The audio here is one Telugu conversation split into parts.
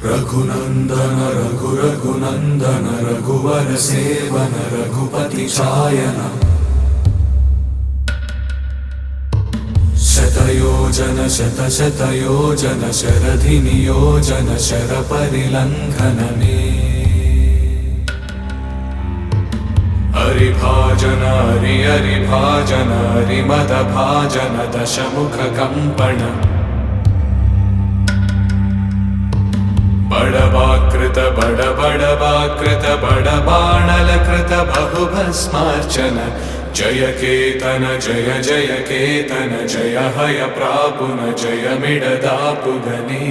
रघुनंदन रघुनंदन रघुवर सेवन रघुपति चायन शतयोजन शतशतयोजन शरधि नियोजन शर परिलंघन में हरिभाजन हरिभाजन हरिमद भाजन दशमुख कंपन बड़वाकृत बड़वाकृत बड़बाणलकृत बहुभस्मार्चन जय केतन जय जय केतन जय हय प्रापुन जय मिडदापुगने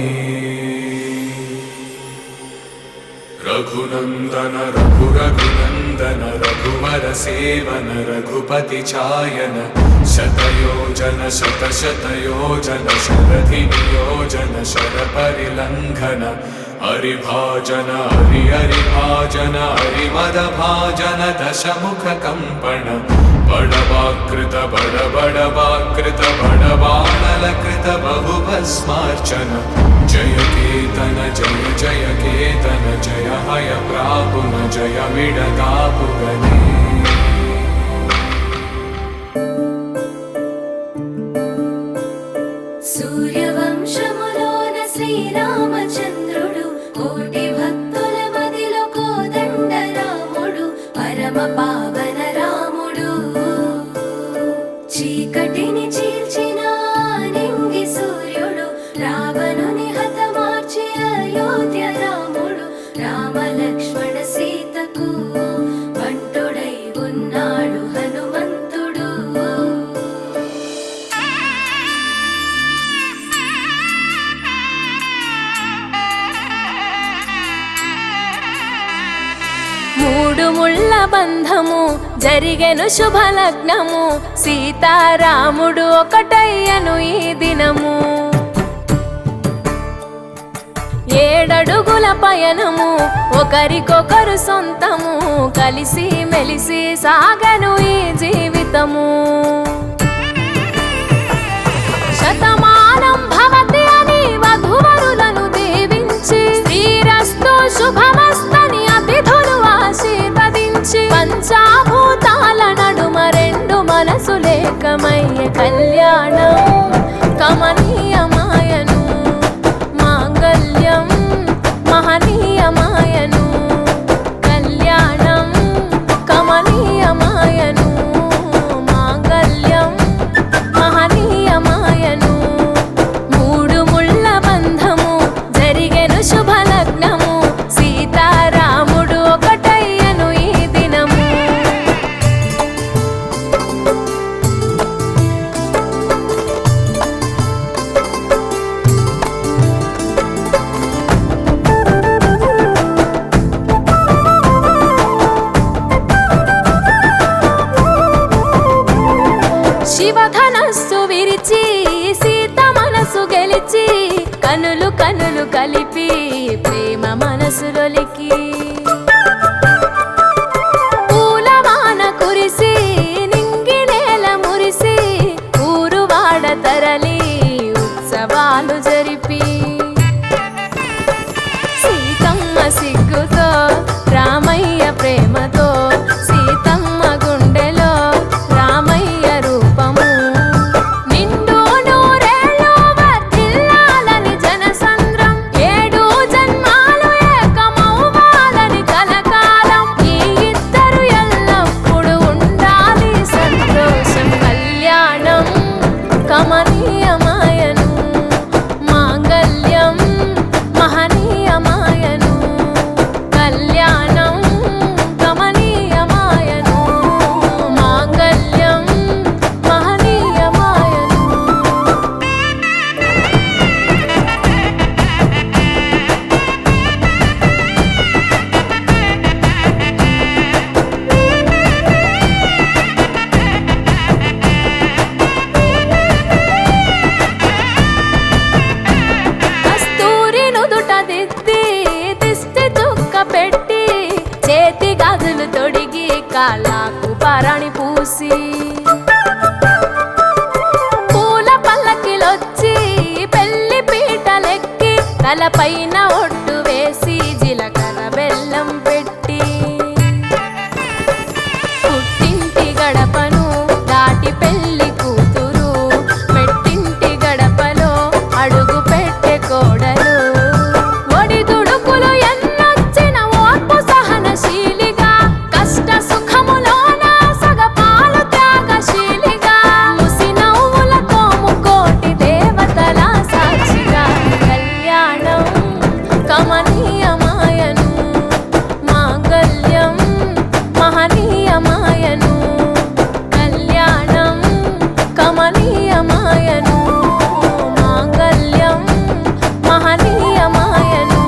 रघुनंदन रघुनंदन रघुवर सेवन रघुपति चायन शतयोजन शतशतयोजन शरधि नियोजन शर परिलंघन हरिभाजन हरिभाजन हरिमद भाजन दशमुख कंपन बड़वाकृत बड़वाकृत बड़बाणलकृत बहुभस्मार्चन जय केतन जय जय केतन जय हय प्रापुन जय मिडदापुगने सूर्यवंशमुलोन श्रीरामचंद्रुडु कोटि भक्तुल मदिलो कोदंड रामुडु परम पावन रामुडु चीकटिनि चील्चिन निंगि सूर्युडु रावणुनि हतमार्चि अयोध्य रामुडु राम लक्ष्मण सीतकु बंटुडै उन्नाडु हनुमंतुडु మూడు ముళ్ళ బంధము జరిగెను శుభలగ్నము సీతారాముడు ఒకటయ్యను ఈ దినము ఏడడుగుల పయనము ఒకరికొకరు సొంతము కలిసి మెలిసి సాగను ఈ జీవితము శతమానం భవతి అని వధువరులను దీవించి శ్రీరస్తు శుభమస్తని అతిథులు ఆశీర్వదించి పంచాభూతాల నడుమ రెండు మనసులేకమయ్యే కళ్యాణం కమనీయమాయను మాంగళ్యం మహనీయమాయను కళ్యాణం కమనీయమాయను మాంగళ్యం మహనీయమాయను మూడు ముళ్ళ బంధము జరిగెను శుభలగ్నము సీతారాముడు ఒకటయ్యను ఈ దినము శివధనస్సు విరిచి సీత మనసు గెలిచి కనులు కనులు కలిపి ప్రేమ మనసులొలికి పూలవాన కురిసి నింగి నేల మురిసి ఊరువాడ తరలి ఉత్సవాలు జరిపి సీతమ్మ సిగ్గుతో రామయ్య ప్రేమతో సీతమ్మ గుండెలో రామయ్య రూపము నిండు నూరేళ్ళు వర్ధిల్లాలని జనసంద్రం ఏడు జన్మాలు ఏకమవ్వాలని తలపైన ఒట్టు వేసి జీలకర్ర బెల్లం పెట్టి పుట్టింటి గడపను దాటి పెళ్లి కూతురు పెట్టింటి గడపలో అడుగు పెట్టే కోడలు ఒడిదుడుకులు ఎన్నొచ్చిన ఓర్పు సహనశీలిగా కష్ట సుఖములోన సగపాలు త్యాగశీలిగా ముసి నవ్వులతో ముకోటి దేవతల సాక్షిగా కళ్యాణం కమనీయమాయను మాంగళ్యం మహనీయమాయను కళ్యాణం కమనీయమాయను మాంగళ్యం మహనీయమాయను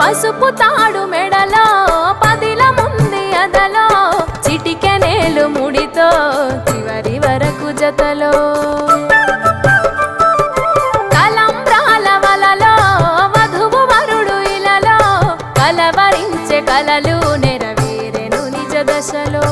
పసుపు తాడు మెడలో పదిల ముంది అదలో చిటికెనేలు ముడితో చివరి వరకు జతలో తలంబ్రాల వలలో వధువు వరుడు ఇలలో కలవరించే కలలు నెరవేరెను నిజ దశలో